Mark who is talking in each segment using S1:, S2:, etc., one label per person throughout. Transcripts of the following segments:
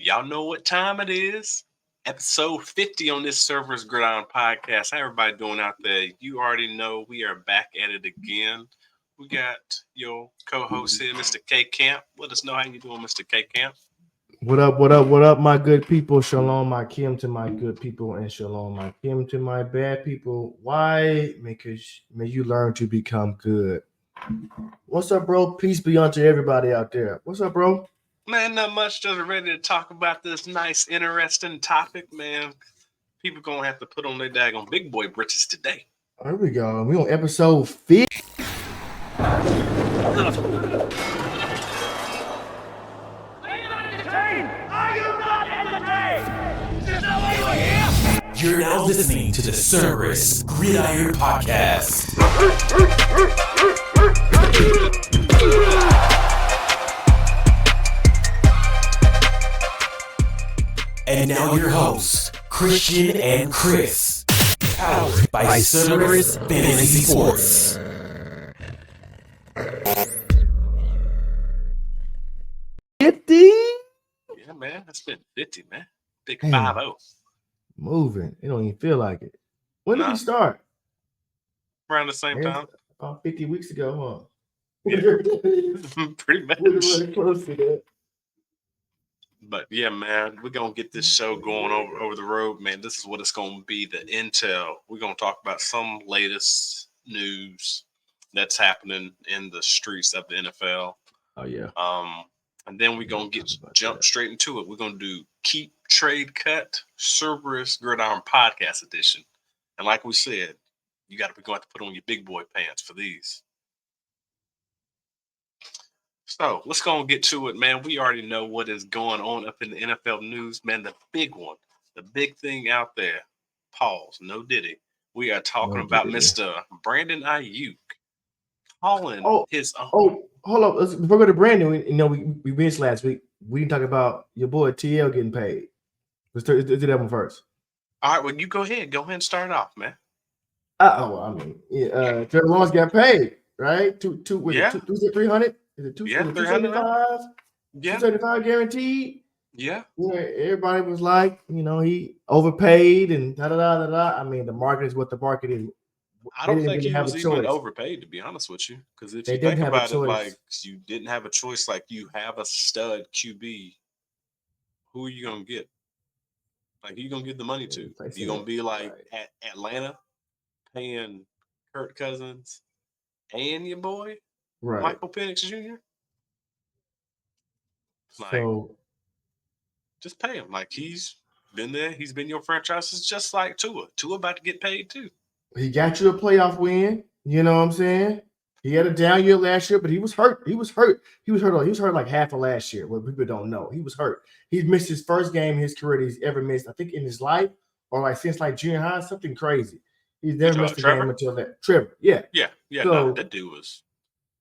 S1: Y'all know what time it is. Episode 50 on this Cerberus Gridiron Podcast. How everybody doing out there? You already know we are back at it again. We got your co-host here, Mr. K Camp. Let us know how you doing, Mr. K Camp.
S2: What up, my good people? Shalom, my Kim to my good people, and shalom, my Kim to my bad people. Why? Because may you learn to become good. What's up, bro? Peace be unto everybody out there. What's up, bro?
S1: Man, not much. Just ready to talk about this nice, interesting topic, man. People gonna have to put on their daggone big boy britches today.
S2: Here we go. We on episode 50.
S3: You're now listening to the Cerberus Gridiron Podcast. And now your hosts, Christian and Kris, powered by Cerberus Fantasy Sports.
S1: Yeah, man, that's been 50, man. Big 5-0.
S2: Moving. It don't even feel like it. When did we start?
S1: Around the same time.
S2: About 50 weeks ago, huh?
S1: Yeah. Pretty much.
S2: We're really close to that.
S1: But yeah, man, we're going to get this show going over the road, man. This is what it's going to be, the intel. We're going to talk about some latest news that's happening in the streets of the NFL.
S2: Oh, yeah.
S1: And then we're going to jump straight into it. We're going to do Keep, Trade, Cut, Cerberus Gridiron Podcast Edition. And like we said, you're going to have to put on your big boy pants for these. So let's go and get to it, man. We already know what is going on up in the NFL news, man. The big one, the big thing out there. Pause. No diddy. We are talking about Mr. Brandon Aiyuk calling his own.
S2: Oh, hold up. Before we go to Brandon, we mentioned last week. We didn't talk about your boy TL getting paid. Let's do that one first.
S1: All right, well, you go ahead. Go ahead and start off, man.
S2: Trevor Lawrence got paid, right? Two 300. Is it 275? Yeah, 275 guaranteed.
S1: Yeah.
S2: Everybody was like, he overpaid and da da da da. I mean, the market is what the market is.
S1: I don't think he was even overpaid, to be honest with you. Because if you think about it, like you didn't have a choice, like you have a stud QB, who are you gonna get? Like who you gonna give the money to? You gonna be like at Atlanta paying Kirk Cousins and your boy? Right. Michael Penix Jr. Like, so just pay him. Like he's been there. He's been your franchise. It's just like Tua. Tua about to get paid too.
S2: He got you a playoff win. You know what I'm saying? He had a down year last year, but he was hurt. He was hurt like half of last year. What people don't know, he was hurt. He missed his first game in his career that he's ever missed. I think in his life or like since like junior high, something crazy. He's never missed a game until that. Trevor, yeah.
S1: So, that dude was.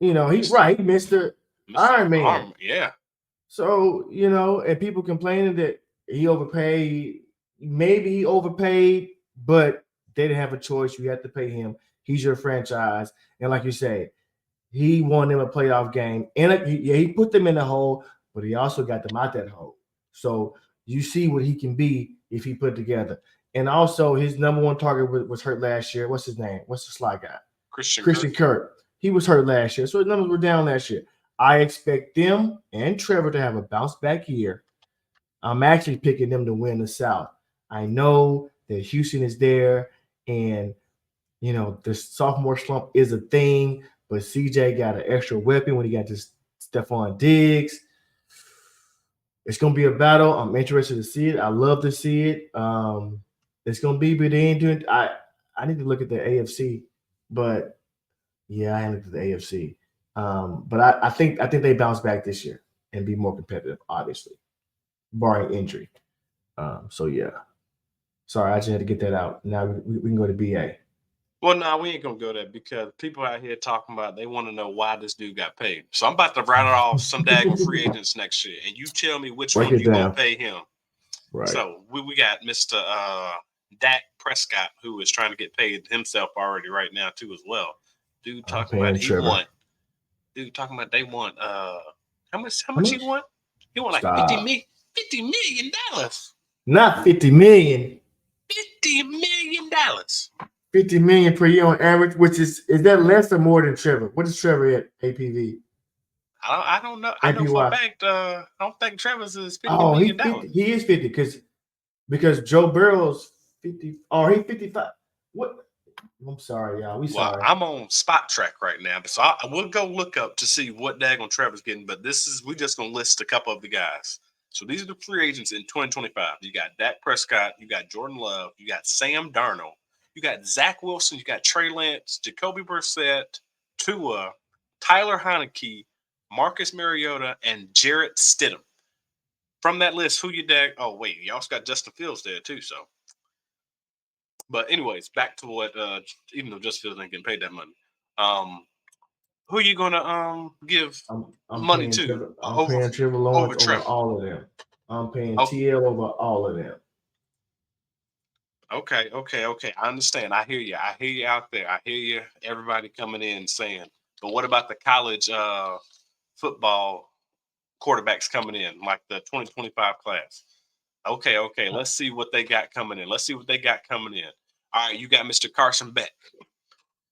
S2: He missed the Iron Man.
S1: Yeah.
S2: So, and people complaining that he overpaid. Maybe he overpaid, but they didn't have a choice. You had to pay him. He's your franchise. And like you say, he won them a playoff game. And he put them in the hole, but he also got them out that hole. So you see what he can be if he put it together. And also his number one target was hurt last year. What's his name? What's the slot guy? Christian Kirk. He was hurt last year. So his numbers were down last year. I expect them and Trevor to have a bounce back year. I'm actually picking them to win the South. I know that Houston is there. And, the sophomore slump is a thing, but CJ got an extra weapon when he got this Stephon Diggs. It's going to be a battle. I'm interested to see it. I love to see it. It's going to be, but they ain't doing – I need to look at the AFC, but, yeah, I looked at the AFC. But I think they bounce back this year and be more competitive, obviously, barring injury. So, yeah. Sorry, I just had to get that out. Now we can go to BA.
S1: Well, no, we ain't going to go there because people out here talking about they want to know why this dude got paid. So I'm about to rattle off some daggone free agents next year, and you tell me which one you going to pay him. Right. So we got Mr. Dak Prescott, who is trying to get paid himself already right now, too, as well. Dude talking about he want. Dude talking about they want how much he want? He want like 50 million. $50 million.
S2: Not 50 million.
S1: $50 million.
S2: 50 million per year on average, which is that less or more than Trevor? What is Trevor at APV?
S1: I don't know. I know for a fact. I don't think Trevor's is $50 million.
S2: He is 50 because Joe Burrow's 50. Oh, he's 55. What? I'm sorry, y'all. Sorry.
S1: I'm on Spot Track right now, so I will go look up to see what daggone Trevor's getting. But we're just gonna list a couple of the guys. So these are the free agents in 2025. You got Dak Prescott, you got Jordan Love, you got Sam Darnold, you got Zach Wilson, you got Trey Lance, Jacoby Brissett, Tua, Tyler Heineke, Marcus Mariota, and Jarrett Stidham. From that list, who you dag? Oh wait, you also got Justin Fields there too. So. But anyways, back to what even though Justin Fields ain't getting paid that money, who are you gonna give money to?
S2: I'm paying Trevor Lawrence over all of them. I'm paying TL over all of them.
S1: Okay. I understand. I hear you. I hear you out there. I hear you. Everybody coming in saying, but what about the college football quarterbacks coming in, like the 2025 class? Okay. Let's see what they got coming in. All right, you got Mr. Carson Beck.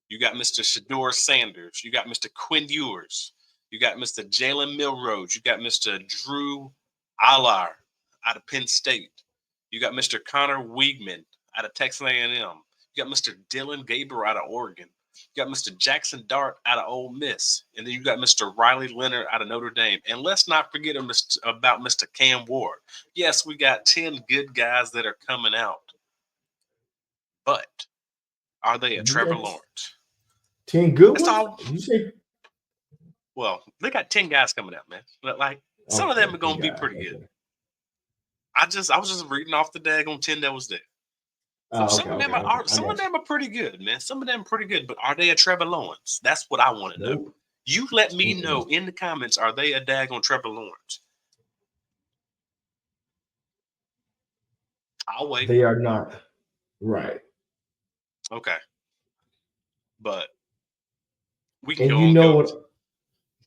S1: You got Mr. Shedeur Sanders. You got Mr. Quinn Ewers. You got Mr. Jalen Milroe. You got Mr. Drew Allar out of Penn State. You got Mr. Connor Weigman out of Texas A&M. You got Mr. Dylan Gabriel out of Oregon. You got Mr. Jackson Dart out of Ole Miss. And then you got Mr. Riley Leonard out of Notre Dame. And let's not forget about Mr. Cam Ward. Yes, we got 10 good guys that are coming out. But are they a Trevor Lawrence?
S2: 10 good ones? You say?
S1: Well, they got 10 guys coming out, man. Like some of them are gonna be pretty good. I was just reading off the daggone 10 that was there. So some of them are pretty good, man. Some of them are pretty good, but are they a Trevor Lawrence? That's what I want to know. You let me know in the comments, are they a daggone Trevor Lawrence? I'll wait.
S2: They are not. Right.
S1: Okay. But we
S2: can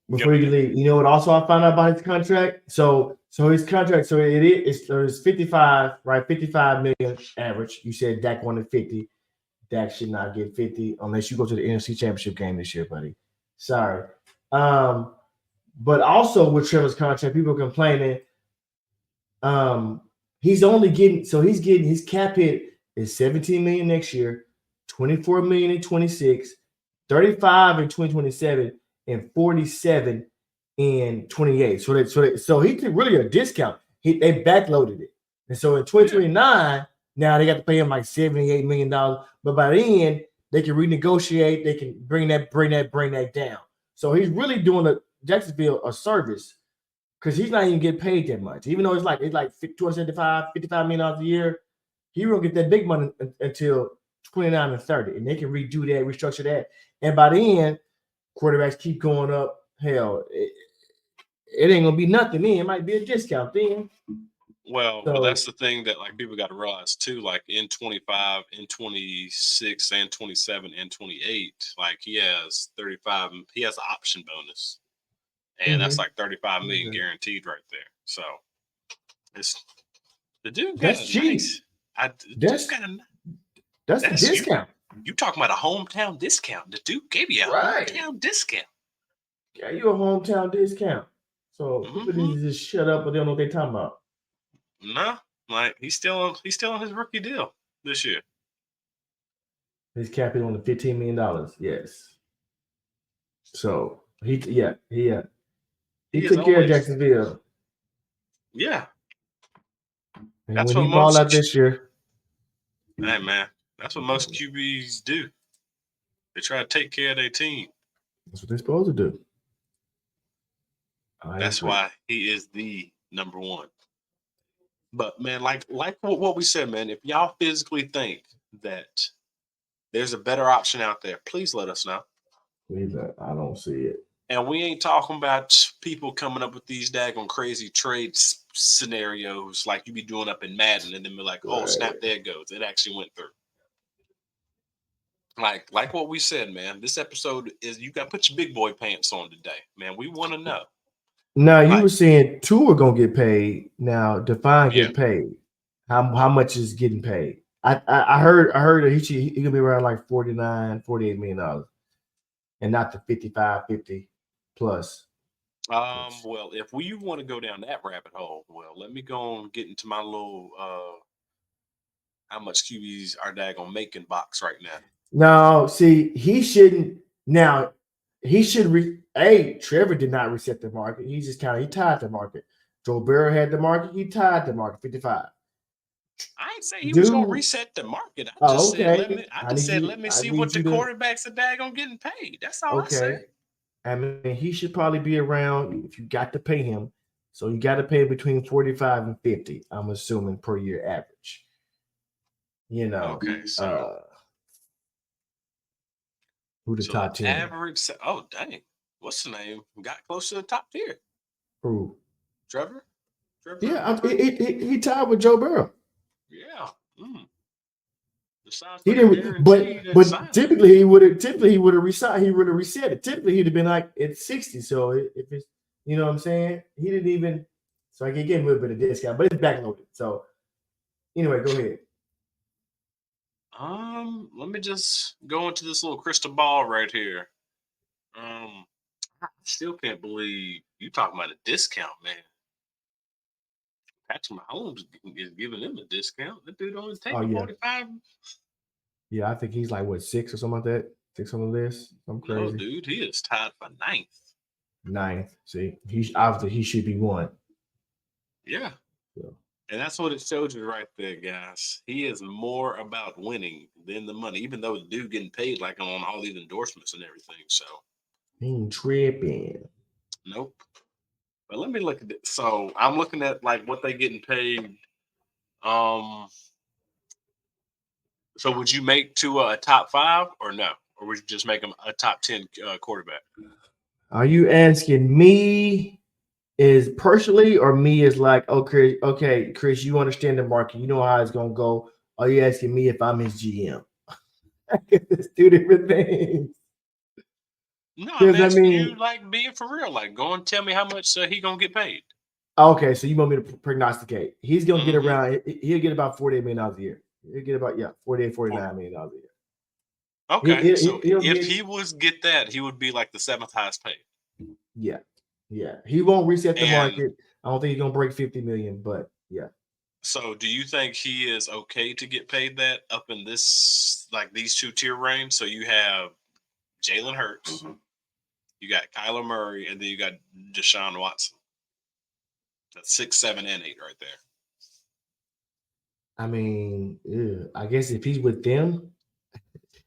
S2: before you leave, you know what also I found out about his contract? So his contract, it's 55, right? 55 million average. You said Dak wanted 50. Dak should not get 50 unless you go to the NFC Championship game this year, buddy. Sorry. But also with Trevor's contract, people are complaining. He's getting his cap hit is 17 million next year, 24 million in 26, 35 in 2027, and 47 in 28. So he took really a discount. They backloaded it. And so in 2029, now they got to pay him like $78 million. But by then, they can renegotiate, they can bring that down. So he's really doing Jacksonville a service because he's not even getting paid that much. Even though it's like $275, $55 million a year, he won't get that big money until 29 and 30. And they can redo that, restructure that. And by then, quarterbacks keep going up. Hell, it ain't gonna be nothing then. It might be a discount then.
S1: Well, but that's the thing that like people got to realize too. Like in 25, in 26, and 27, and 28, like he has 35. He has an option bonus, and that's like 35 million guaranteed right there. So it's the dude.
S2: That's cheap.
S1: That's
S2: a discount.
S1: You talking about a hometown discount? The dude gave you a hometown discount.
S2: Yeah, you a hometown discount. So people need to just shut up, but they don't know what they're talking about.
S1: No, like he's still on his rookie deal this year.
S2: His cap is on the $15 million. Yes. So he took care of Jacksonville.
S1: Yeah.
S2: And that's when he balled out this year.
S1: Hey man, that's what most QBs do. They try to take care of their team.
S2: That's what they're supposed to do.
S1: That's why he is the number one. But man, like what we said, man, if y'all physically think that there's a better option out there, please let us know.
S2: I don't see it.
S1: And we ain't talking about people coming up with these daggone crazy trade scenarios like you be doing up in Madden and then be like, oh, snap, there it goes. It actually went through. Like what we said, man, this episode is you got to put your big boy pants on today, man. We want to know.
S2: Now you were saying two are gonna get paid. Now define get paid. How much is getting paid? I heard that he gonna be around like $48 million, and not the 55, 50 plus.
S1: Well, if we want to go down that rabbit hole, well, let me go and get into my little how much QBs are daggone making box right now.
S2: No, see, he shouldn't. Now he should. Trevor did not reset the market. He just he tied the market. Joe Burrow had the market. He tied the market 55.
S1: I ain't say he was gonna reset the market. I just said let me see what the quarterbacks are daggone getting paid. That's all I said.
S2: I mean, he should probably be around if you got to pay him. So you got to pay between 45 and 50, I'm assuming, per year average. You know.
S1: Okay, so
S2: who the top 10?
S1: Average. Oh, dang. What's the name? Got close to the top tier.
S2: Who?
S1: Trevor?
S2: He tied with Joe Burrow.
S1: Yeah.
S2: He didn't, but typically he would have resigned. He would have reset it. Typically he'd have been like at 60. So if it's, you know what I'm saying, he didn't even. So I can get him a little bit of discount, but it's backloaded. So anyway, go ahead.
S1: Let me just go into this little crystal ball right here. I still can't believe you talking about a discount, man. Patrick Mahomes is giving him a discount. That dude only taking 45.
S2: Yeah, I think he's like 6 or something like that. 6 on the list. I'm crazy.
S1: No, dude, he is tied for 9th.
S2: 9th. See, he should be 1.
S1: Yeah. And that's what it shows you right there, guys. He is more about winning than the money, even though the dude getting paid like on all these endorsements and everything. So
S2: he ain't tripping.
S1: Nope. But let me look at it. So I'm looking at like what they getting paid. So would you make Tua a top 5 or no? Or would you just make him a top 10 quarterback?
S2: Are you asking me is personally, or me is like, okay, Kris, you understand the market. You know how it's going to go. Are you asking me if I'm his GM? It's 2 different things.
S1: No, I'm asking you like being for real. Like go and tell me how much he going to get paid. Okay,
S2: so you want me to prognosticate. He's going to get around, he'll get about $48 million a year. He'll get about, $49 million a year.
S1: Okay, so if he was get that, he would be like the 7th highest paid.
S2: Yeah. He won't reset the market. I don't think he's gonna break 50 million, but yeah.
S1: So do you think he is okay to get paid that up in this like these 2-tier range? So you have Jalen Hurts, you got Kyler Murray, and then you got Deshaun Watson. That's 6, 7, and 8 right there.
S2: I mean, I guess if he's with them,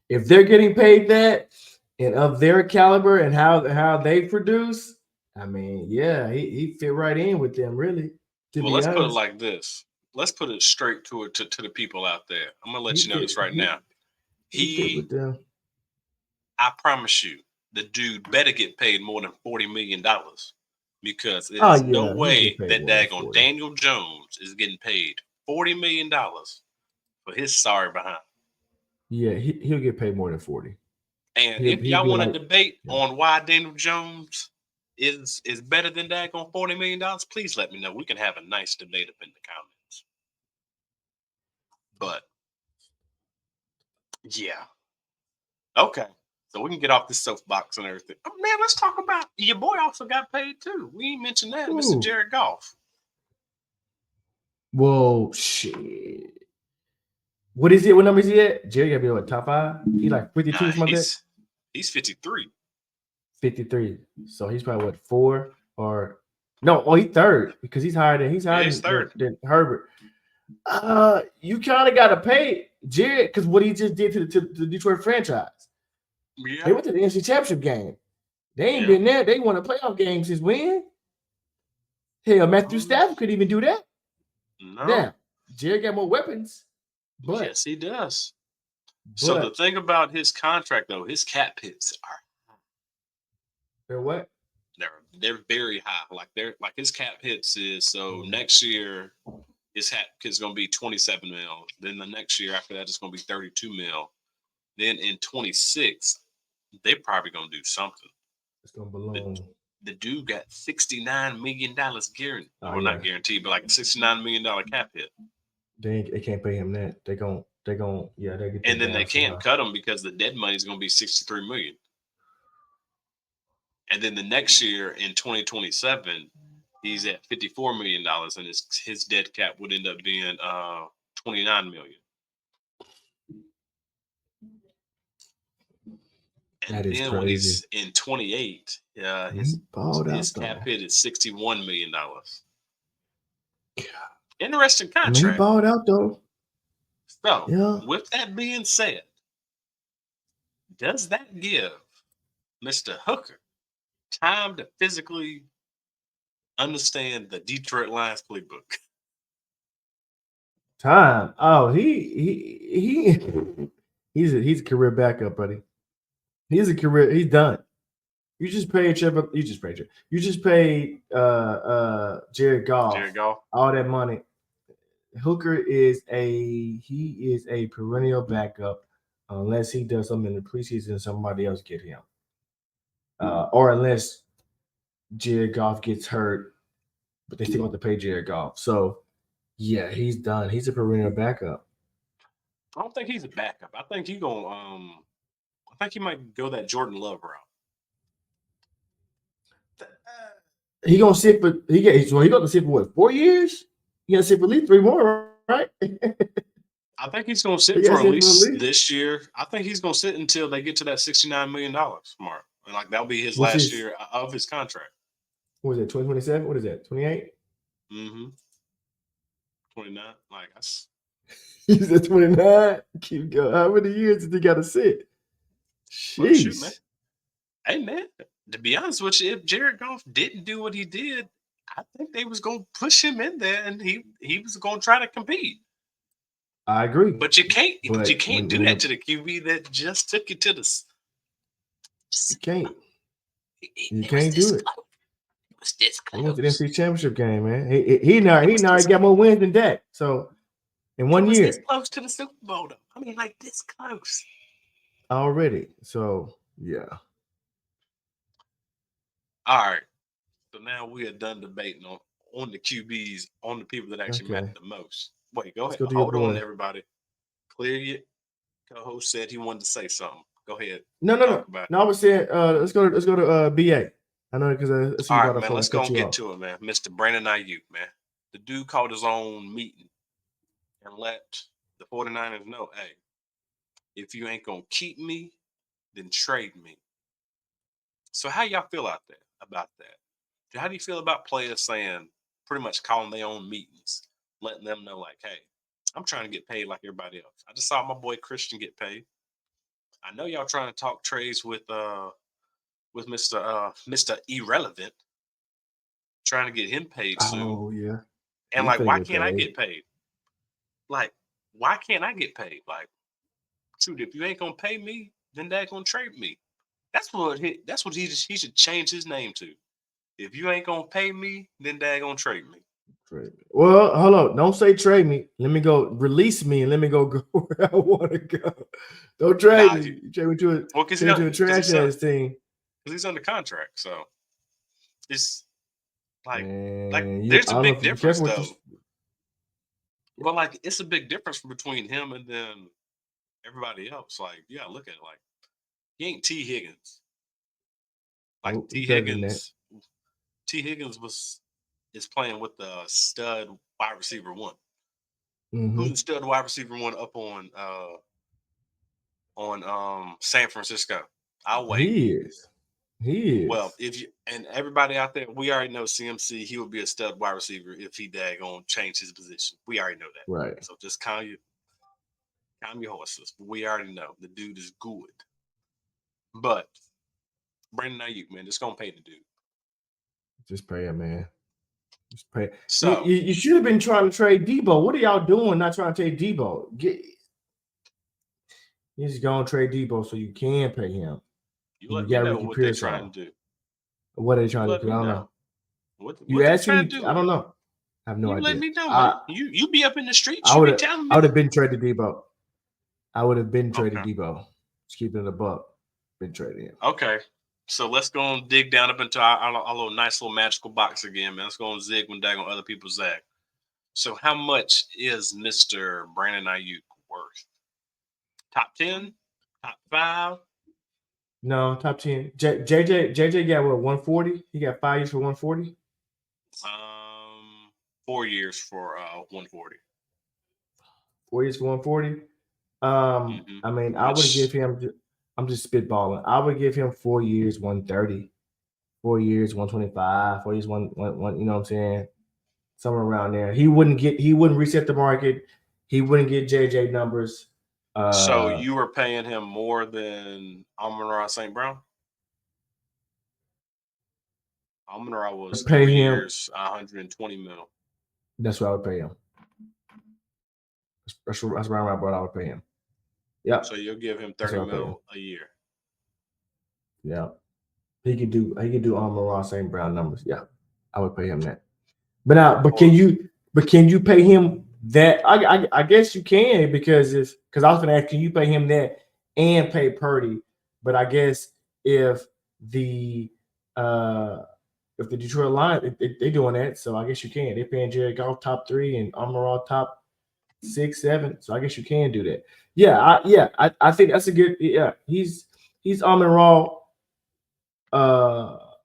S2: if they're getting paid that and of their caliber and how they produce, I mean, yeah, he fit right in with them, really.
S1: Well, let's put it like this. Let's put it straight to the people out there. I'm gonna let you know this right now. I promise you, the dude better get paid more than $40 million because there's no way that daggone Daniel Jones is getting paid $40 million for his sorry behind.
S2: Yeah, he'll get paid more than 40.
S1: And if y'all want to debate on why Daniel Jones is better than daggone $40 million, please let me know. We can have a nice debate up in the comments. But yeah. Okay. So we can get off this soapbox and everything. Oh, man, let's talk about your boy also got paid too. We ain't mentioned that, Mr. Jared Goff.
S2: Whoa, shit. What is it? What number is he at? Jerry gotta be what, top 5? He like 52 something like that?
S1: He's 53.
S2: 53. So he's probably what, 4 or no? Oh, he's 3rd because he's higher than Herbert. You kind of gotta pay Jared because what he just did to the Detroit franchise. Yeah. They went to the NFC Championship game. They ain't been there. They won a playoff game since when? Hell, Matthew Stafford could even do that.
S1: No.
S2: Now, Jared got more weapons. But
S1: yes, he does. So the thing about his contract, though, his cap hits are
S2: they're what?
S1: They're very high. Like his cap hits is next year his cap is gonna be 27 mil. Then the next year after that it's gonna be 32 mil. Then in 26, they're probably gonna do something.
S2: It's gonna balloon.
S1: the dude got $69 million guaranteed. Not guaranteed, but like a $69 million cap hit.
S2: They can't pay him that. They get.
S1: And then they can't cut him because the dead money is going to be $63 million. And then the next year in 2027, he's at $54 million, and his dead cap would end up being $29 million. And
S2: that is
S1: then
S2: crazy.
S1: when he's in 28, his cap hit is $61 million. Interesting contract.
S2: He balled out though.
S1: So, with that being said, does that give Mr. Hooker time to physically understand the Detroit Lions playbook?
S2: Time. Oh, he's a career backup, buddy. He's done. You just paid Trevor. You just paid Jared Goff. All that money. Hooker is a perennial backup unless he does something in the preseason and somebody else get him. Or unless Jared Goff gets hurt, but they still have to pay Jared Goff. So yeah, he's done. He's a perennial backup.
S1: I don't think he's a backup. I think he might go that Jordan Love route.
S2: He gonna sit for he got to sit for what, 4 years? He got to sit for at least 3 more, right?
S1: I think he's gonna sit for at least this year. I think he's gonna sit until they get to that $69 million mark, and like that'll be his last year of his contract.
S2: What is it? 2027? What is that? 28?
S1: 29. Like that's.
S2: He's at 29. Keep going. How many years did he got to sit?
S1: Well, shoot, man. Hey, man. To be honest with you, if Jared Goff didn't do what he did, I think they was going to push him in there, and he was going to try to compete.
S2: I agree,
S1: but you can't. But you can't do that to the QB that just took you to the.
S2: You can't. You can't do it.
S1: It was this close.
S2: He went to the NFC Championship game, man. He got more wins than Dak. So in 1 year,
S1: this close to the Super Bowl, though. I mean, like this close
S2: already. So yeah.
S1: All right. So now we are done debating on the QBs, on the people that actually matter the most. Wait, go ahead. Hold on, everybody. Clear your co-host said he wanted to say something. Go ahead.
S2: No. I was saying, let's go to BA. I know because I see.
S1: All right, man. Let's go and get to it, man. Mr. Brandon Aiyuk, man. The dude called his own meeting and let the 49ers know, hey, if you ain't gonna keep me, then trade me. So how y'all feel out there about that? How do you feel about players saying, pretty much calling their own meetings, letting them know, like, hey, I'm trying to get paid like everybody else. I just saw my boy Christian get paid. I know y'all trying to talk trades with Mr. Irrelevant, trying to get him paid soon.
S2: Oh yeah.
S1: And like, why can't I get paid? Like, why can't I get paid? Like, shoot, if you ain't gonna pay me, then they're gonna trade me. That's what he should change his name to. If you ain't gonna pay me, then they're gonna trade me.
S2: Well, hold on. Don't say trade me. Let me go. Release me and let me go where I want to go. Don't trade me. You trade me to a trash ass team.
S1: Because he's under contract, so it's like there's a big difference though. But like it's a big difference between him and then everybody else. Like you gotta look at it like he ain't T. Higgins. Like T. Higgins is playing with the stud wide receiver one. Mm-hmm. Who's the stud wide receiver one up on San Francisco? I'll wait.
S2: He is.
S1: Well, and everybody out there, we already know CMC, he would be a stud wide receiver if he daggone change his position. We already know that.
S2: Right.
S1: So just calm your horses. We already know the dude is good. But Brandon Aiyuk, man, just gonna pay the dude.
S2: Just pay him, man. Just pay.
S1: So
S2: you should have been trying to trade Debo. What are y'all doing? Not trying to trade Debo. You just gonna trade Debo so you can pay him.
S1: You let me know what they're trying to do.
S2: What are they trying to do? I don't know.
S1: What
S2: you asked me. I don't know. I have no idea.
S1: Let me know. Man. You be up in the streets. I would
S2: have been traded Debo. I would have been traded Debo. Just keeping it a buck. Been trading him.
S1: Okay. So let's go and dig down up into our little nice little magical box again, man. Let's go and zig when dag on other people's zag. So how much is Mr. Brandon Aiyuk worth? Top 10? Top 5?
S2: No, top 10. JJ got what, 140? He got 5 years for 140?
S1: 4 years for 140.
S2: 4 years for 140? I mean, I would give him, I'm just spitballing. I would give him 4 years, 130, 4 years, 125, 4 years, one, you know what I'm saying? Somewhere around there. He wouldn't reset the market. He wouldn't get JJ numbers.
S1: So you were paying him more than Amon-Ra St. Brown? Amon-Ra was 3 years, 120 mil.
S2: That's what I would pay him. That's around what I would pay him. Yeah.
S1: So you'll give him 30 mil a year.
S2: Yeah. He could do Amon-Ra St. Brown numbers. Yeah. I would pay him that. But can you pay him that? I guess you can because I was gonna ask, can you pay him that and pay Purdy? But I guess if the Detroit Lions they're doing that, so I guess you can. They're paying Jared Goff top 3 and Amon-Ra top 6, 7. So I guess you can do that. I think that's a good. Yeah, he's Amon-Ra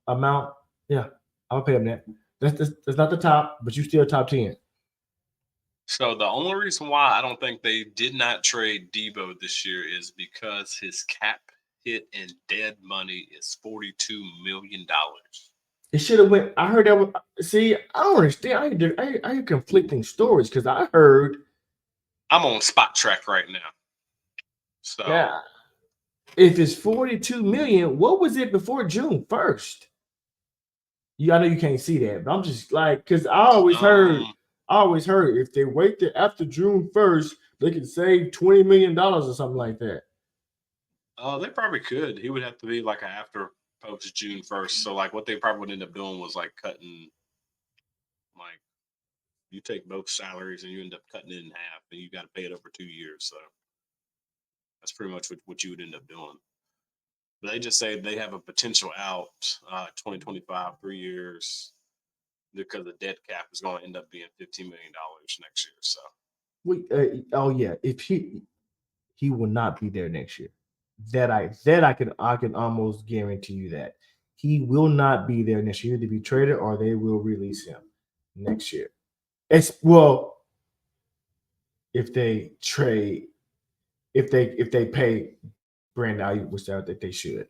S2: amount. Yeah, I'll pay him that. That's not the top, but you still top 10.
S1: So the only reason why I don't think they did not trade Debo this year is because his cap hit in dead money is $42 million.
S2: It should have went. I heard that. See, I don't understand. I hear conflicting stories because I heard.
S1: I'm on Spot Track right now. So
S2: yeah, if it's $42 million, what was it before June 1st? I know you can't see that, but I'm just like, because I always heard if they wait till after June 1st, they can save $20 million or something like that.
S1: They probably could. He would have to be like after post June 1st. So like what they probably would end up doing was like cutting, like you take both salaries and you end up cutting it in half and you got to pay it over 2 years. So that's pretty much what you would end up doing. But they just say they have a potential out 2025, 3 years, because the dead cap is going to end up being $15 million next year. So
S2: if he will not be there next year. That I can almost guarantee you that he will not be there next year to be traded, or they will release him next year. If they pay Brandon Aiyuk, which I think they should.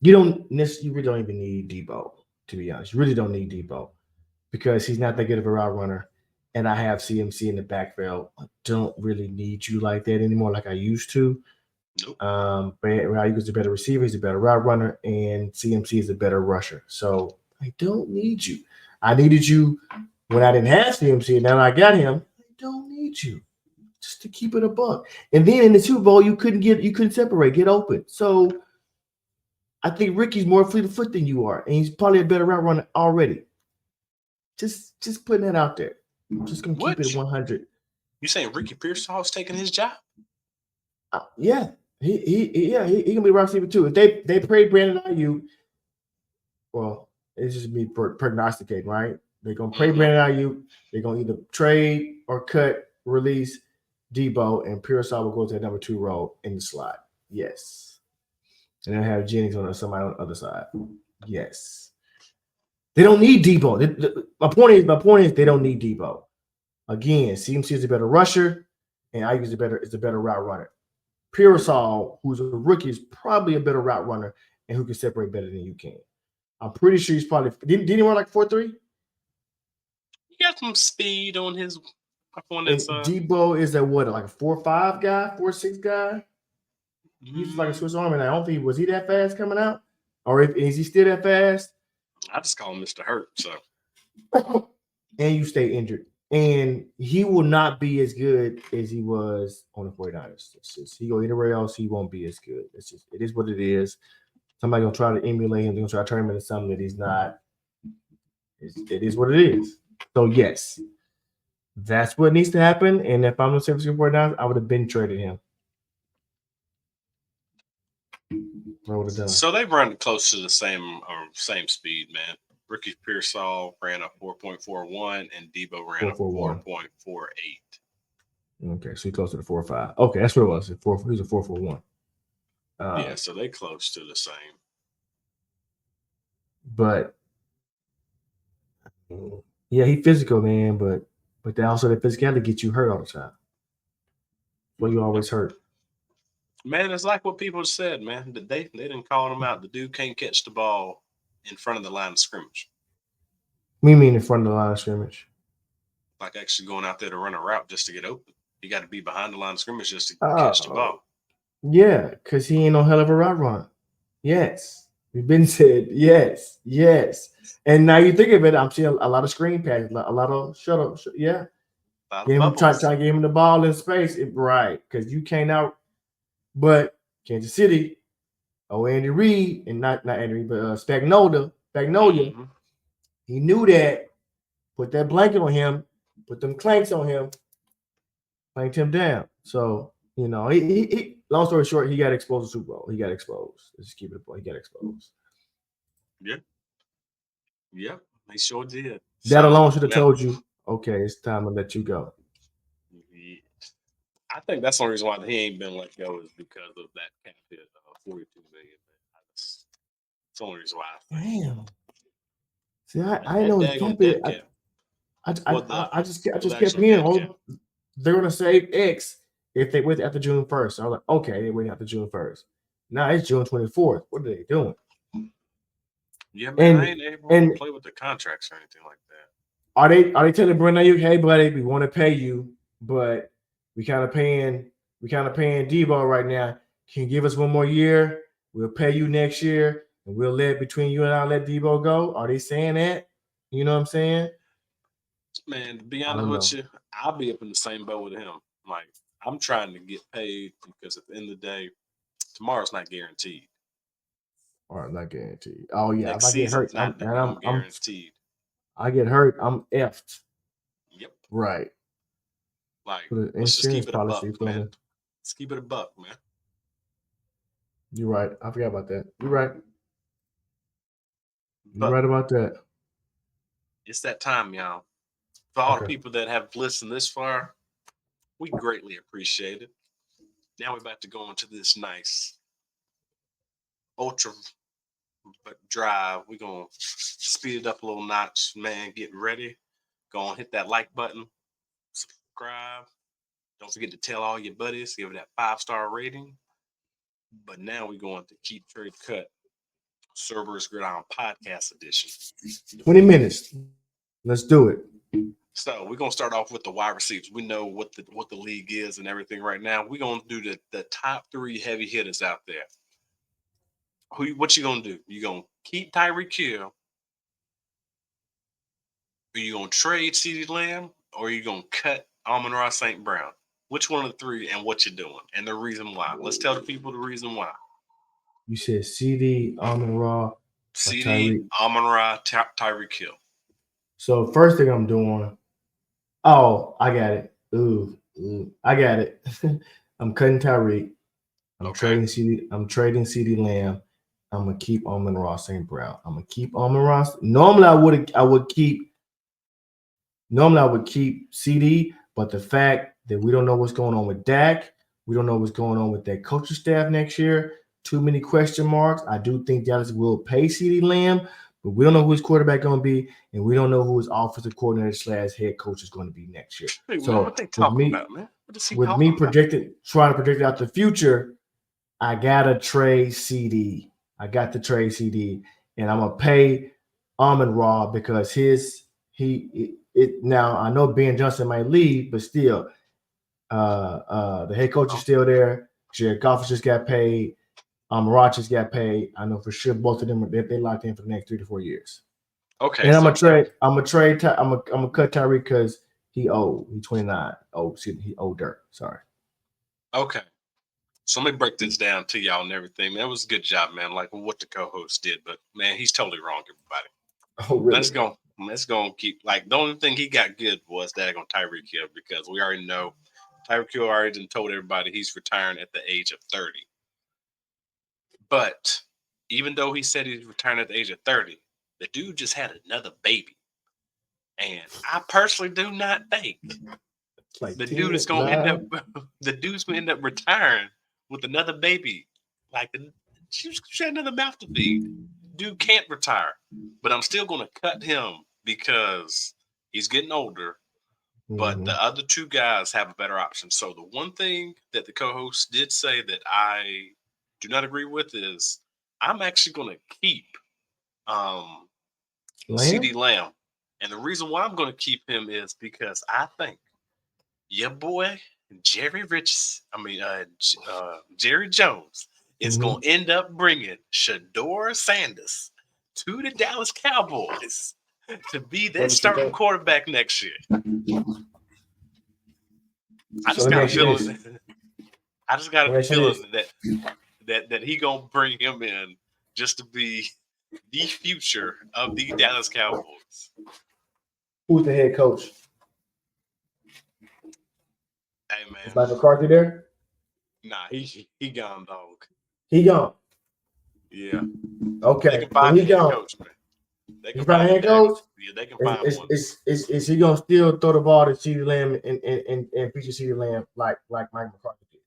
S2: You really don't even need Debo, to be honest. You really don't need Debo because he's not that good of a route runner. And I have CMC in the backfield. I don't really need you like that anymore, like I used to.
S1: Nope.
S2: Brandon Aiyuk is a better receiver. He's a better route runner, and CMC is a better rusher. So I don't need you. I needed you when I didn't have CMC. Now I got him. I don't need you. Just to keep it a buck. And then in the Super Bowl, you couldn't separate, get open. So I think Ricky's more fleet of foot than you are, and he's probably a better route runner already. Just putting that out there. I'm just gonna keep it 100.
S1: You saying Ricky Pearsall's taking his job?
S2: Yeah, he gonna be a receiver too. If they pay Brandon Aiyuk, well, it's just me prognosticating, right? They're gonna pay Brandon Aiyuk. They're gonna either trade or cut, release Debo, and Pearsall will go to that number 2 role in the slot. Yes, and then have Jennings on somebody on the other side. Yes, they don't need Debo. My point is they don't need Debo. Again, CMC is a better rusher, and Aiyuk is a better route runner. Pearsall, who's a rookie, is probably a better route runner and who can separate better than you can. I'm pretty sure he's probably didn't he run like 4.3?
S1: He got some speed on his opponent's side.
S2: Debo is like a 4.5 guy, 4.6 guy. He's like a Swiss Army. And I don't think was he that fast coming out, or is he still that fast?
S1: I just call him Mr. Hurt. So,
S2: and you stay injured. And he will not be as good as he was on the 49ers. He go anywhere else, he won't be as good. It is what it is. Somebody gonna try to emulate him. They're gonna try to turn him into something that he's not. It is what it is. So yes, that's what needs to happen. And if I'm the San Francisco 49ers, I would have been traded him.
S1: So they run close to the same speed, man. Ricky Pearsall ran a 4.41 and Debo ran a 4.48.
S2: Okay, so he close to the 4.5. Okay, that's what it was. He was a 4.41.
S1: Yeah, so they close to the same.
S2: But yeah, he physical, man. But they also the physicality get you hurt all the time. Well, you always hurt.
S1: Man, it's like what people said, man. They didn't call him out. The dude can't catch the ball in front of the line of scrimmage.
S2: We mean in front of the line of scrimmage.
S1: Like actually going out there to run a route just to get open. You got to be behind the line of scrimmage just to catch the ball.
S2: Yeah, because he ain't no hell of a route runner. Yes. We've been said yes. And now you think of it, I'm seeing a lot of screen passes, a lot of shuttle. Yeah. Try to give him the ball in space. Right. Because you can't out. But Kansas City, Andy Reid, and not Andy Reid, but Spagnolia, he knew that, put that blanket on him, put them clanks on him, clanked him down. So, he long story short, he got exposed to Super Bowl. He got exposed. Let's just keep it a point. He got exposed.
S1: Yeah, he sure did.
S2: That alone should have told you, okay, it's time to let you go.
S1: Yeah. I think that's the only reason why he ain't been let go is because of that cap hit of $42 million. That's the only reason why.
S2: Damn. See, I know the cap hit. I just kept hearing, they're gonna save X if they wait after June 1st. I was like, okay, they wait after June 1st. Now it's June 24th. What are they doing?
S1: Yeah, man, I ain't able to play with the contracts or anything like that.
S2: Are they telling Brandon Aiyuk, hey buddy, we want to pay you, but we kind of paying Debo right now. Can you give us one more year? We'll pay you next year, and we'll between you and I let Debo go. Are they saying that? You know what I'm saying?
S1: Man, to be honest with you, I'll be up in the same boat with him. Like, I'm trying to get paid because at the end of the day, tomorrow's not guaranteed.
S2: Or not guaranteed. Oh yeah,
S1: next
S2: if I get hurt,
S1: I'm guaranteed.
S2: I get hurt, I'm effed.
S1: Yep.
S2: Right.
S1: Like, let's just keep it a buck, man. Let's keep it a buck, man.
S2: You're right. I forgot about that. You're right. You're right about that.
S1: It's that time, y'all. For all the people that have listened this far, we greatly appreciate it. Now we're about to go into this nice ultra drive. We're going to speed it up a little notch, man. Get ready. Go on, hit that like button. Subscribe. Don't forget to tell all your buddies. Give it that 5-star rating. But now we're going to Keep Trade Cut Cerberus Gridiron Podcast Edition.
S2: 20 minutes. Let's do it.
S1: So we're gonna start off with the wide receivers. We know what the league is and everything right now. We're gonna do the top 3 heavy hitters out there. What you gonna do? You gonna keep Tyreek Hill? Are you gonna trade CeeDee Lamb, or are you gonna cut Amon-Ra St. Brown? Which one of the 3 and what you're doing and the reason why? Let's tell the people the reason why.
S2: You said CeeDee, Amon-Ra,
S1: CeeDee, Amon-Ra, Tyreek Hill.
S2: So first thing I'm doing. Oh, I got it. Ooh, I got it. I'm cutting Tyreek. I'm trading CeeDee Lamb. I'm gonna keep Amon-Ra St. Brown. I'm gonna keep Amon-Ra. Normally I would keep CeeDee, but the fact that we don't know what's going on with Dak, we don't know what's going on with that coaching staff next year. Too many question marks. I do think Dallas will pay CeeDee Lamb, but we don't know who his quarterback going to be, and we don't know who his offensive coordinator / head coach is going to be next year.
S1: Hey, so what they talking about, man?
S2: Trying to predict out the future, I gotta trade CeeDee. I got to trade CeeDee, and I'm gonna pay Amon-Ra because now I know Ben Johnson might leave, but still, the head coach is still there. Jared Goff just got paid. Amon-Ra just got paid. I know for sure both of them they locked in for the next 3 to 4 years.
S1: Okay.
S2: And I'm gonna cut Tyreek because he old. He's 29. Oh, excuse me, he older. Sorry.
S1: Okay. So let me break this down to y'all and everything. Man, it was a good job, man. Like what the co-host did, but man, he's totally wrong, everybody.
S2: Oh, really?
S1: Let's go keep the only thing he got good was that on Tyreek Hill because we already know Tyreek Hill already told everybody he's retiring at the age of 30. But even though he said he's retiring at the age of 30, the dude just had another baby. And I personally do not think the dude is going to end up. The dude's going to end up retiring with another baby. Like she had another mouth to feed. Dude can't retire, but I'm still going to cut him because he's getting older. But the other two guys have a better option. So the one thing that the co-host did say that I do not agree with is I'm actually going to keep CeeDee Lamb. And the reason why I'm going to keep him is because I think your boy Jerry Jones is going to end up bringing Shedeur Sanders to the Dallas Cowboys to be their starting quarterback next year. I just got a feeling. I just got a feeling that he gonna bring him in just to be the future of the Dallas Cowboys.
S2: Who's the head coach?
S1: Hey man,
S2: is Mike McCarthy there?
S1: Nah, he gone, dog.
S2: He gone.
S1: Yeah.
S2: Okay.
S1: They can find a head coach, man. They can find a head coach. Yeah, they can find one.
S2: Is he gonna still throw the ball to CeeDee Lamb and feature CeeDee Lamb like Mike McCarthy did?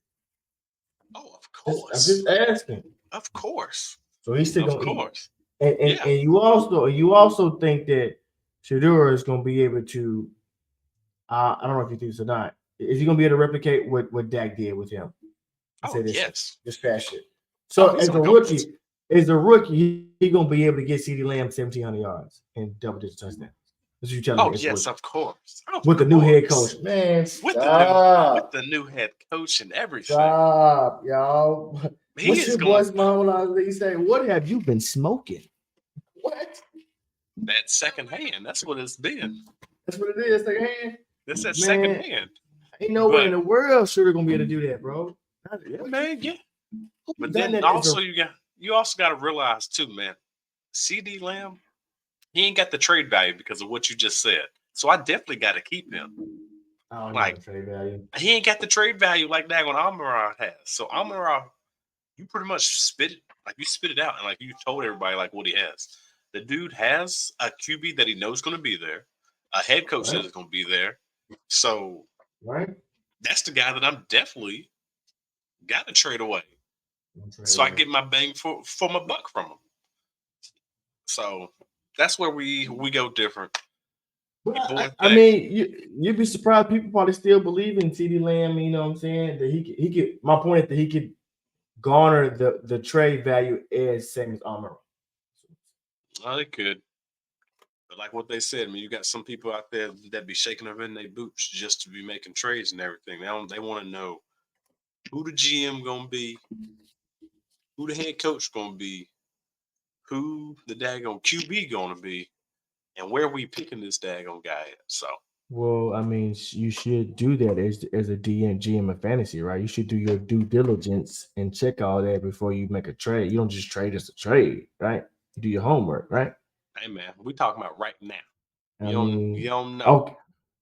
S1: Oh, of course.
S2: I'm just asking.
S1: Of course.
S2: So he's still gonna.
S1: Of course.
S2: And you also think that Shedeur is gonna be able to. I don't know if you think this or not. Is he gonna be able to replicate what Dak did with him?
S1: Yes.
S2: This past year. So as a rookie, he gonna be able to get CeeDee Lamb 1,700 yards and double-digit touchdowns. That's what you telling me.
S1: Yes, of course.
S2: With the new head coach, man.
S1: With the new head coach and everything.
S2: Stop, y'all. What's your boy's mom? He say, "What have you been smoking?" What?
S1: That second hand. That's what it's been.
S2: That's what it is. Second hand.
S1: That's that second hand.
S2: Ain't no way in the world Sugar gonna be able to do that, bro.
S1: Yeah, man. Yeah. But then also you also got to realize too, man. CeeDee Lamb, he ain't got the trade value because of what you just said. So I definitely got to keep him.
S2: Trade value.
S1: He ain't got the trade value like that on Amon-Ra has. So Amon-Ra, you pretty much spit it out and like you told everybody like what he has. The dude has a QB that he knows is going to be there, a head coach that is going to be there. So that's the guy that I'm definitely got to trade away. So I get my bang for my buck from him. So that's where we go different.
S2: I mean, you'd be surprised. People probably still believe in CeeDee Lamb. You know what I'm saying? That he could. My point is that he could garner the trade value as same as Amon-Ra.
S1: Well, they could. But like what they said, I mean, you got some people out there that be shaking them in their boots just to be making trades and everything. They want to know who the GM gonna be, who the head coach gonna be, who the daggone QB gonna be, and where we picking this daggone guy at. So,
S2: well, I mean, you should do that as a GM of fantasy, right? You should do your due diligence and check all that before you make a trade. You don't just trade as a trade, right? You do your homework, right?
S1: Hey man, we talking about right now. You don't know.
S2: Okay.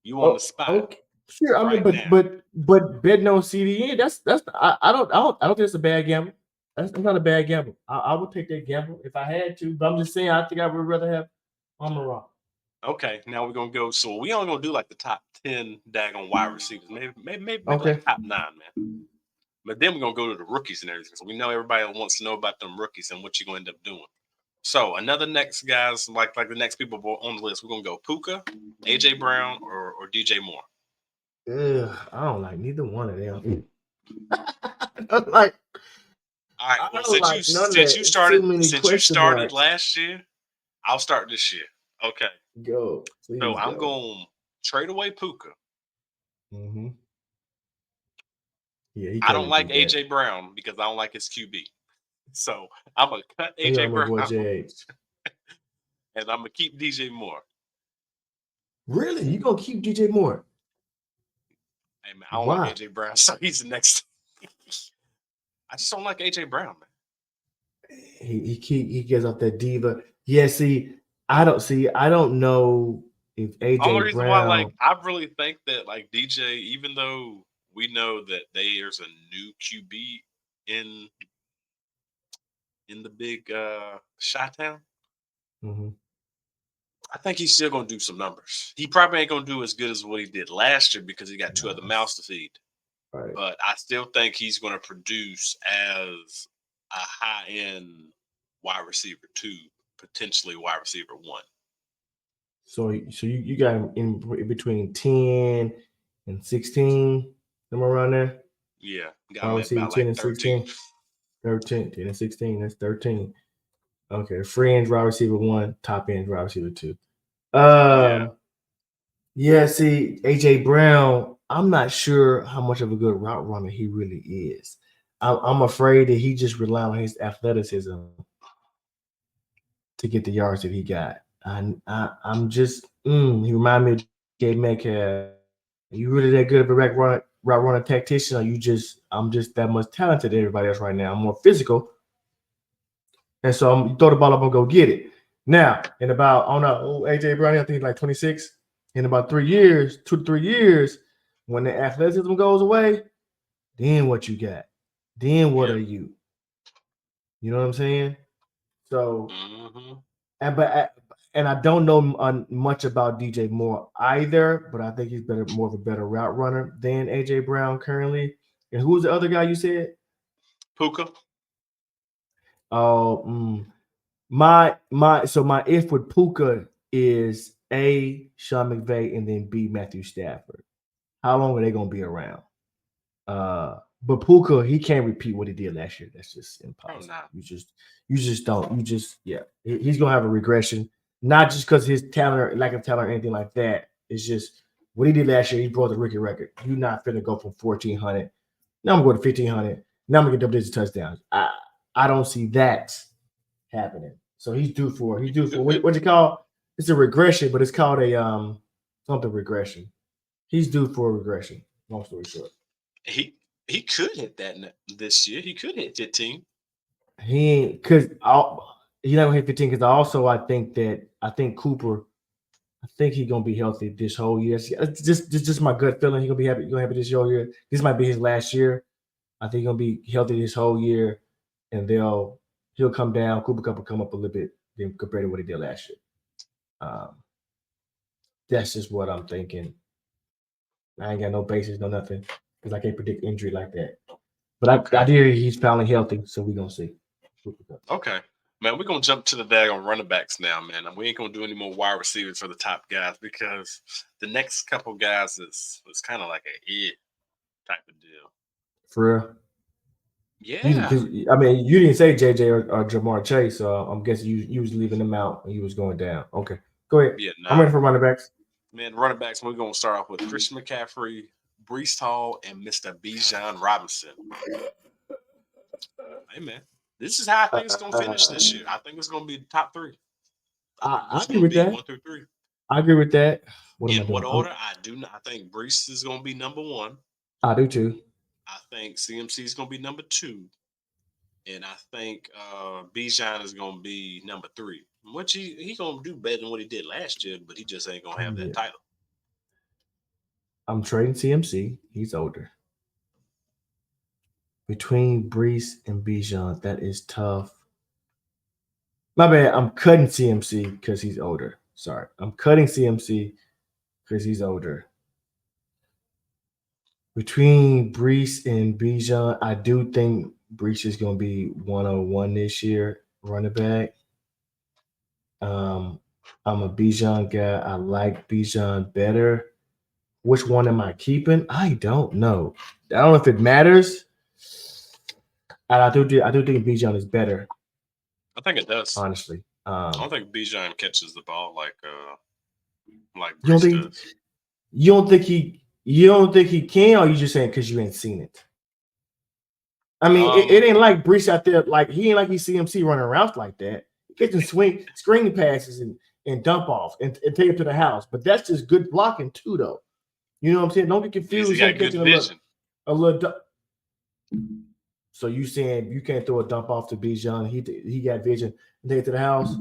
S1: You on the spot.
S2: Okay. Sure. I mean, but betting on CDN, that's I don't think it's a bad gamble. That's not a bad gamble. I would take that gamble if I had to, but I'm just saying I think I would rather have Amon-Ra.
S1: Okay, now we're gonna go. So we only gonna do like the top 10 daggone wide receivers, maybe like top 9, man. But then we're gonna go to the rookies and everything. So we know everybody wants to know about them rookies and what you're gonna end up doing. So another next guys, like the next people on the list, we're gonna go Puka, AJ Brown, or DJ Moore.
S2: I don't like neither one of them. Like,
S1: all right. Well, since you started last year, I'll start this year. Okay.
S2: Go.
S1: So I'm going to trade away Puka.
S2: Mm-hmm. Yeah,
S1: I don't like AJ Brown because I don't like his QB. So I'm gonna cut AJ Brown and I'm gonna keep DJ Moore.
S2: Really? You gonna keep DJ Moore?
S1: Hey man, I don't like AJ Brown, so he's the next. I just don't like AJ Brown, man.
S2: He gets off that diva. Yeah, I don't know if AJ
S1: Only reason
S2: Brown.
S1: why, I really think that DJ, even though we know that there's a new QB in in the big Chi-town.
S2: Mm-hmm.
S1: I think he's still going to do some numbers. He probably ain't going to do as good as what he did last year because he got two other mouths to feed.
S2: Right.
S1: But I still think he's going to produce as a high-end wide receiver 2, potentially wide receiver 1.
S2: So you got him in between 10 and 16, somewhere around there?
S1: Yeah.
S2: Got him about 10 and 16. 13, 10 and 16, that's 13. Okay, fringe wide receiver 1, top end wide receiver 2. Yeah, see, AJ Brown, I'm not sure how much of a good route runner he really is. I'm afraid that he just relied on his athleticism to get the yards that he got. I'm just he remind me of K Metcalf. You really that good of a route runner tactician, or I'm just that much talented than everybody else right now. I'm more physical. And so I'm throw the ball up and go get it. Now, in about AJ Brown, I think he's like 26. In about 3 years, 2 to 3 years, when the athleticism goes away, then what you got? Then what are you? You know what I'm saying? So, and I don't know much about DJ Moore either, but I think he's more of a better route runner than AJ Brown currently. And who was the other guy you said?
S1: Puka.
S2: Oh, my if with Puka is A, Sean McVay, and then B, Matthew Stafford. How long are they gonna be around? But Puka, he can't repeat what he did last year. That's just impossible. You just don't. He's gonna have a regression, not just because his talent or lack of talent or anything like that. It's just what he did last year. He broke the rookie record. You're not finna go from 1,400. Now I'm going to 1,500. Now I'm gonna get double-digit touchdowns. I don't see that happening. So he's due for what you call? It's a regression, but it's called a something regression. He's due for a regression. Long story short,
S1: he could hit that this year. He could hit 15.
S2: He ain't because he not gonna hit 15 because I think Cooper. I think he's gonna be healthy this whole year. It's just my gut feeling. He's gonna be happy. He's gonna be happy this whole year. This might be his last year. I think he's gonna be healthy this whole year, and he'll come down. Cooper Kupp will come up a little bit compared to what he did last year. That's just what I'm thinking. I ain't got no basis, no nothing, because I can't predict injury like that. But I hear he's finally healthy, so we're gonna see.
S1: Okay. Man, we're going to jump to the daggone running backs now, man. We ain't going to do any more wide receivers for the top guys because the next couple guys is kind of like a type of deal.
S2: For real?
S1: Yeah.
S2: You didn't say JJ or Jamar Chase, so I'm guessing you was leaving them out and you was going down. Okay. Go ahead. Yeah, I'm ready for running backs.
S1: Man, running backs, we're going to start off with Christian McCaffrey, Breece Hall, and Mr. Bijan Robinson. Hey, man. This is how I think it's going to finish this year. I think it's going to be the top 3.
S2: I agree with that.
S1: 1 through 3.
S2: I agree with that.
S1: In what order? I think Breece is going to be number 1.
S2: I do too.
S1: I think CMC is going to be number 2. And I think Bijan is going to be number 3. Which he's going to do better than what he did last year, but he just ain't going to have that title.
S2: I'm trading CMC. He's older. Between Breece and Bijan, that is tough. My bad. I'm cutting CMC because he's older. Sorry. I'm cutting CMC because he's older. Between Breece and Bijan, I do think Breece is going to be 101 this year, running back. I'm a Bijan guy. I like Bijan better. Which one am I keeping? I don't know. I don't know if it matters. And I do think Bijan is better.
S1: I think it does.
S2: Honestly.
S1: I don't think Bijan catches the ball like Breece does.
S2: You don't think he can, or you just saying because you ain't seen it? I mean, it ain't like Breece out there. Like he ain't like he's CMC running around like that. He catching screen passes and dump off and take it to the house. But that's just good blocking too, though. You know what I'm saying? Don't get confused.
S1: He got good vision.
S2: A little. So you saying you can't throw a dump off to Bijan? He got vision and take it to the house.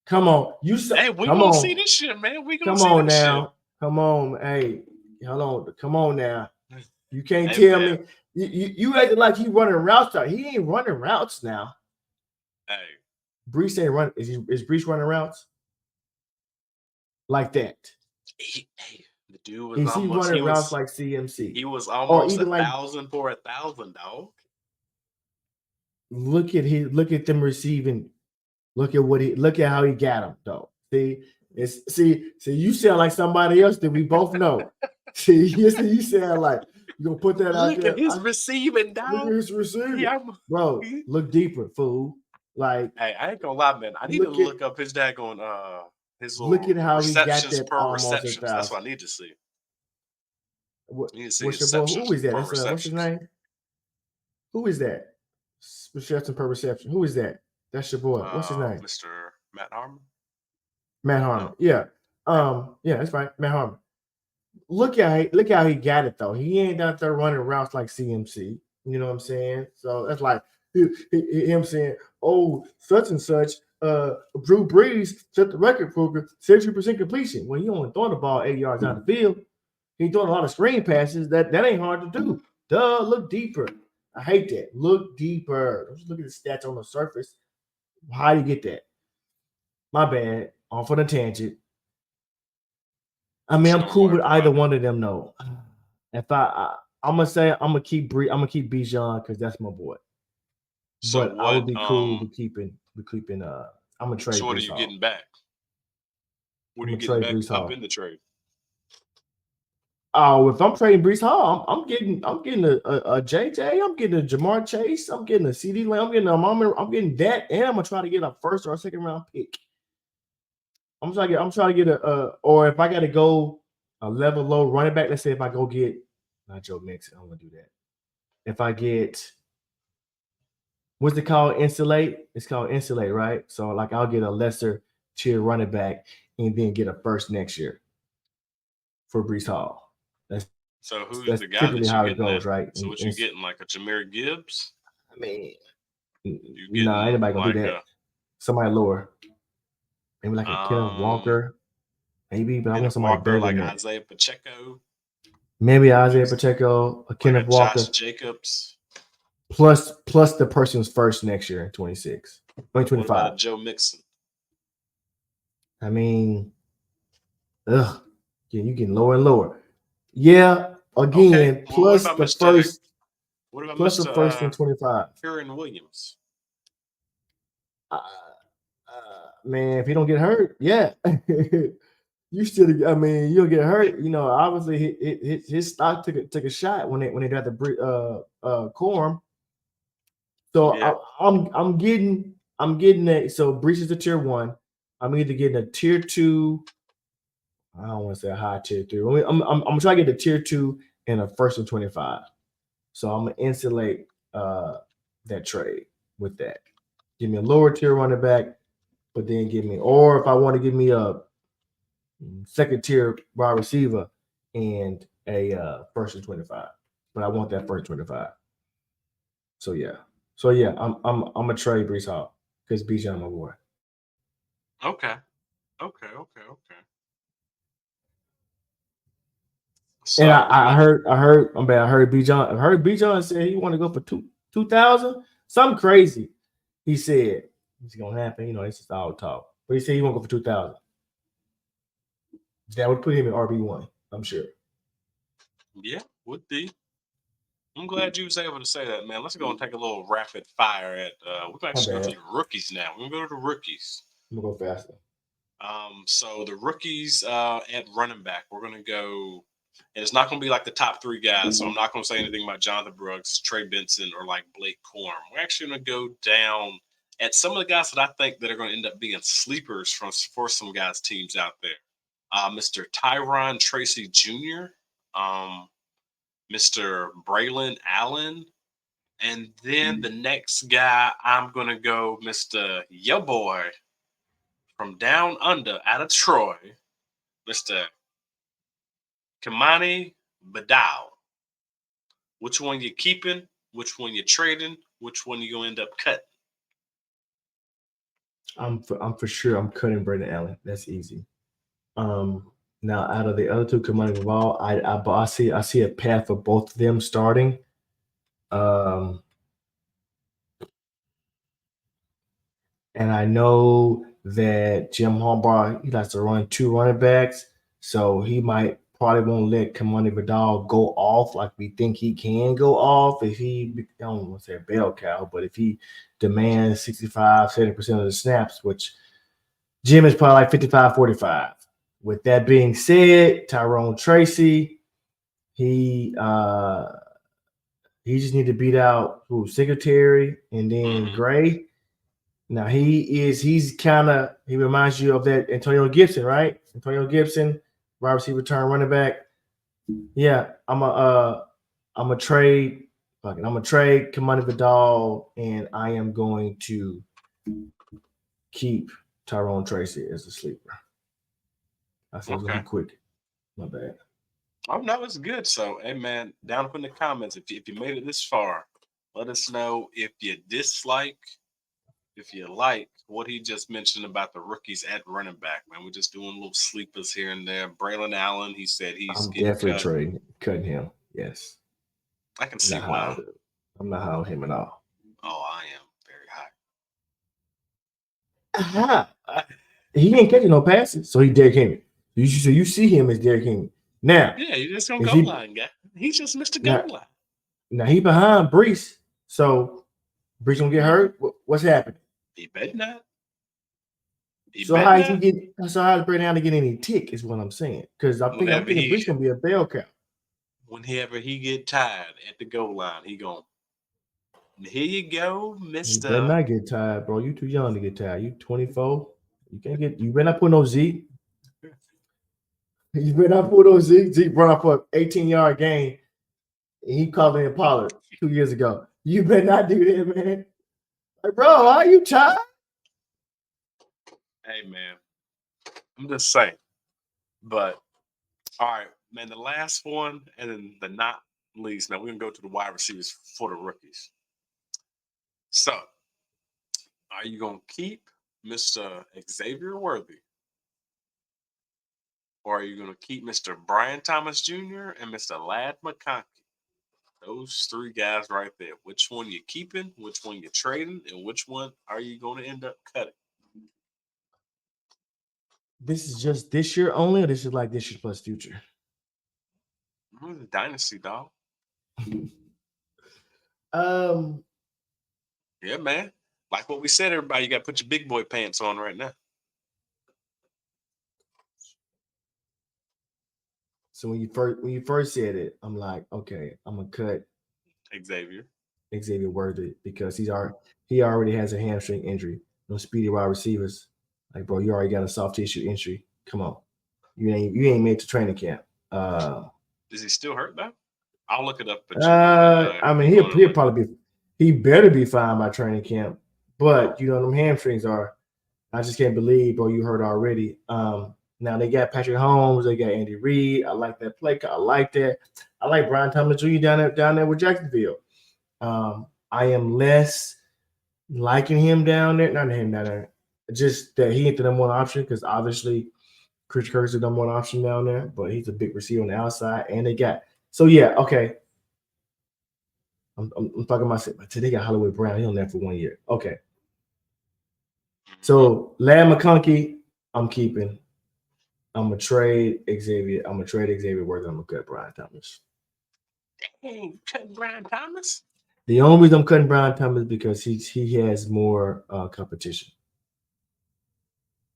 S2: Come on,
S1: Hey, we gonna see this shit, man. We gonna see this shit.
S2: Come on, hey, hold on. Come on now. You can't tell me you acting like he running routes out. He ain't running routes now.
S1: Hey,
S2: Breece ain't run. Is Breece running routes like that?
S1: The dude was
S2: he running routes like CMC?
S1: He was almost 1,000 for 1,000, dog.
S2: Look at them receiving. Look at how he got them though. See, you sound like somebody else that we both know. see, you sound like you gonna put that out there.
S1: Look at his receiving, dog.
S2: Look at his receiving, bro. Look deeper, fool. Like,
S1: hey, I ain't gonna lie, man. I need to look up his daggone his little
S2: look at how
S1: receptions
S2: he got that
S1: per receptions. That's what I need to see.
S2: What's your boy? Who is that? What's his name? Who is that? Reception per reception. Who is that? That's your boy. What's his name?
S1: Mr. Matt Harmon.
S2: Matt Harmon. Yeah. Yeah, that's right. Matt Harmon. Look how he got it though. He ain't out there running routes like CMC. You know what I'm saying? So that's like him saying, "Oh, such and such." Drew Brees set the record for 60% completion. When you only throwing the ball 8 yards out the field, he throwing a lot of screen passes. That ain't hard to do. Duh, look deeper. I hate that. Look deeper. Don't just look at the stats on the surface. How do you get that? My bad. Off on a tangent. I mean, I'm cool with either one of them. No, if I'm gonna keep Bijan because that's my boy.
S1: So
S2: but I would be cool with keeping. I'm gonna trade.
S1: So what
S2: Breece
S1: are you getting back? What are you getting back up in the trade?
S2: Oh, if I'm trading Breece Hall, I'm getting a JJ. I'm getting a Jamar Chase. I'm getting a CeeDee Lamb. I'm getting that, and I'm gonna try to get a first or a second round pick. I'm trying to get or if I got to go a level low running back. Let's say if I go get not Joe Mixon, I'm gonna do that. If I get what's it called? Insulate. It's called Insulate, right? So like I'll get a lesser tier running back and then get a first next year for Breece Hall. That's
S1: the guy
S2: typically
S1: that
S2: how it goes, right?
S1: So what you getting, like a Jahmyr Gibbs?
S2: I mean, anybody gonna do that? Somebody lower, maybe like a Kenneth Walker, maybe. But I want somebody better
S1: like
S2: than that.
S1: Isaiah Pacheco.
S2: Maybe Isaiah Pacheco, a Kenneth Walker,
S1: Josh Jacobs,
S2: plus the person's first next year in 2025.
S1: What about a Joe Mixon?
S2: I mean, you getting lower and lower. Yeah, again, plus the first.
S1: What about
S2: plus the first in 25?
S1: Kyren Williams.
S2: Man, if he don't get hurt, yeah. You still, I mean, you'll get hurt. You know, obviously his stock took a shot when they got the Corm. So yeah. I'm getting that. So Breece is a tier 1. I'm either getting a tier 2. I don't want to say a high tier 3. I'm trying to get a tier 2 and a first and 25. So I'm gonna insulate that trade with that. Give me a lower tier running back, but then or if I want to give me a second tier wide receiver and a first and 25, but I want that first 25. So yeah, I'm gonna trade Breece Hall because Bijan my boy.
S1: Okay.
S2: So, and I heard Bijan said he want to go for 2,000, something crazy. He said it's gonna happen. You know, it's just all talk. But he said he won't go for 2,000. That would put him in RB1, I'm sure.
S1: Yeah, would be. I'm glad you was able to say that, man. Let's go and take a little rapid fire at we're gonna actually go to the rookies now. We're gonna go to the rookies.
S2: I'm gonna go faster.
S1: So the rookies at running back, we're gonna go, and it's not gonna be like the top 3 guys. So I'm not gonna say anything about Jonathan Brooks, Trey Benson, or like Blake Corum. We're actually gonna go down at some of the guys that I think that are gonna end up being sleepers for some guys' teams out there. Mr. Tyron Tracy Jr., Mr. Braylon Allen, and then the next guy, I'm going to go Mr. Yo Boy from down under out of Troy, Mr. Kamani Badal. Which one you keeping? Which one you trading? Which one you going to end up cutting?
S2: I'm for sure I'm cutting Brandon Allen. That's easy. Now, out of the other 2 Kamani Badal, I see a path for both of them starting. And I know that Jim Harbaugh, he likes to run 2 running backs, so he probably won't let Kamani Vidal go off like we think he can go off if he, I don't want to say a bell cow, but if he demands 65, 70% of the snaps, which Jim is probably like 55-45. With that being said, Tyrone Tracy, he just need to beat out Singletary and then Gray. Now he reminds you of that Antonio Gibson, right? Antonio Gibson, wide receiver turn running back. Yeah, I'm a trade. I'm gonna trade Kamani Vidal, and I am going to keep Tyrone Tracy as a sleeper. I said it's gonna be quick. My bad.
S1: Oh no, it's good. So, hey man, down up in the comments, if you made it this far, let us know if you dislike, if you like what he just mentioned about the rookies at running back. Man, we're just doing little sleepers here and there. Braylon Allen, he said he's
S2: definitely cutting him. Yes,
S1: I can see why.
S2: I'm not high on him at all.
S1: Oh, I am very high.
S2: He ain't catching no passes, so he Derrick Henry. So you see him as Derrick Henry. Now,
S1: yeah, you're just gonna goal line guy. He's just Mr. Goal line.
S2: Now he behind Breece, so Breece gonna get hurt. What's happening?
S1: He better not.
S2: How does Brandon Allen get any tick? Is what I'm saying. Because I'm thinking Breece gonna be a bell cow.
S1: Whenever he get tired at the goal line, he gonna. Here you go, Mister.
S2: You better not get tired, bro. You too young to get tired. You 24. You can't get. You better not put no Zeke. You better not put no Zeke. Zeke brought up an 18-yard game. And he called in Pollard 2 years ago. You better not do that, man. Like, bro, are you tired?
S1: Hey, man. I'm just saying. But, all right, man, the last one, and then the not least. Now, we're going to go to the wide receivers for the rookies. So, are you going to keep Mr. Xavier Worthy? Or are you going to keep Mr. Brian Thomas Jr. and Mr. Ladd McConkey? Those 3 guys right there. Which one you keeping? Which one you trading? And which one are you going to end up cutting?
S2: This is just this year only, or this is like this year plus future?
S1: The dynasty, dog. Yeah, man. Like what we said, everybody, you got to put your big boy pants on right now.
S2: So when you first said it, I'm like, okay, I'm gonna cut Xavier Worthy because he already has a hamstring injury. No speedy wide receivers. Like, bro, you already got a soft tissue injury. Come on, you ain't made to training camp.
S1: Is he still hurt though? I'll look it up.
S2: I mean, he'll probably be. He better be fine by training camp. But you know them hamstrings are. I just can't believe, bro, you hurt already. Now they got Patrick Holmes, they got Andy Reid. I like that play. I like that. I like Brian Thomas Jr. down there with Jacksonville. I am less liking him down there. Not him down there. Just that he ain't the number one option because obviously Chris Kirk's the number one option down there, but he's a big receiver on the outside. And they got okay. I'm talking about today. They got Hollywood Brown. He's on there for 1 year. Okay. So Ladd McConkey, I'm keeping. I'm gonna trade Xavier. I'm gonna trade Xavier Worthy. I'm gonna cut Brian Thomas.
S1: Dang, cutting Brian Thomas?
S2: The only reason I'm cutting Brian Thomas is because he has more competition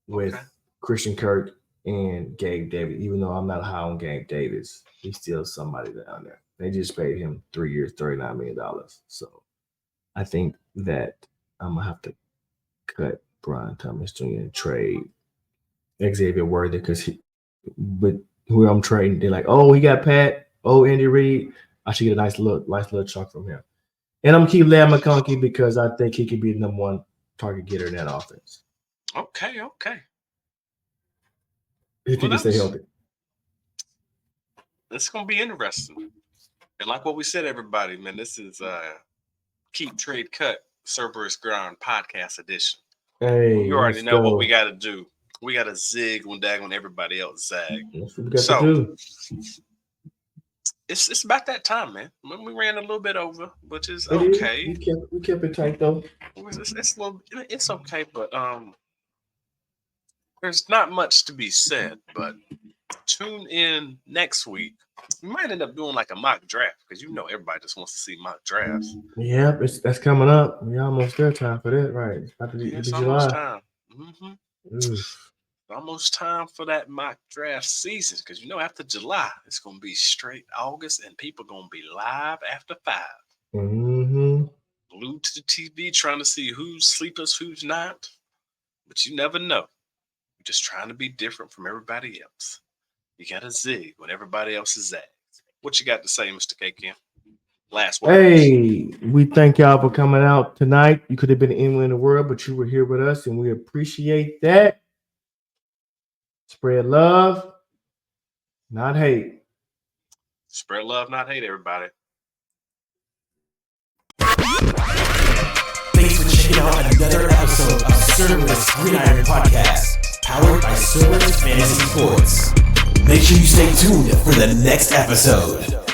S2: with Christian Kirk and Gabe Davis. Even though I'm not high on Gabe Davis, he's still somebody down there. They just paid him 3 years, $39 million. So I think that I'm gonna have to cut Brian Thomas Jr. and trade Xavier Worthy because with who I'm trading, they're like, oh, he got Pat, Andy Reid. I should get a nice little chunk from him. And I'm gonna keep Ladd McConkey because I think he could be the number one target getter in that offense.
S1: Okay.
S2: If he can stay healthy.
S1: It's gonna be interesting. And like what we said, everybody, man, this is Keep Trade Cut Cerberus Gridiron Podcast edition.
S2: Hey,
S1: you already know what we got to do. We got to zig when everybody else zag.
S2: That's what we got to do.
S1: it's about that time, man. We ran a little bit over, which is okay.
S2: We kept it tight though.
S1: It's okay, but there's not much to be said. But tune in next week. We might end up doing like a mock draft because everybody just wants to see mock drafts.
S2: Yeah, that's coming up. We almost there. Time for that, right? It's about to be
S1: it's
S2: July.
S1: Almost time. Almost time for that mock draft season because after July it's gonna be straight August and people gonna be live after 5. Glued to the TV trying to see who's sleepers, who's not. But you never know. You're just trying to be different from everybody else. You gotta zig when everybody else is zags. What you got to say, Mr. K-Kim? Last words.
S2: Hey, we thank y'all for coming out tonight. You could have been anywhere in the world, but you were here with us, and we appreciate that. Spread love, not hate.
S1: Spread love, not hate, everybody.
S3: Thanks for checking out another episode of Cerberus Gridiron Podcast, powered by Cerberus Fantasy Sports. Make sure you stay tuned for the next episode.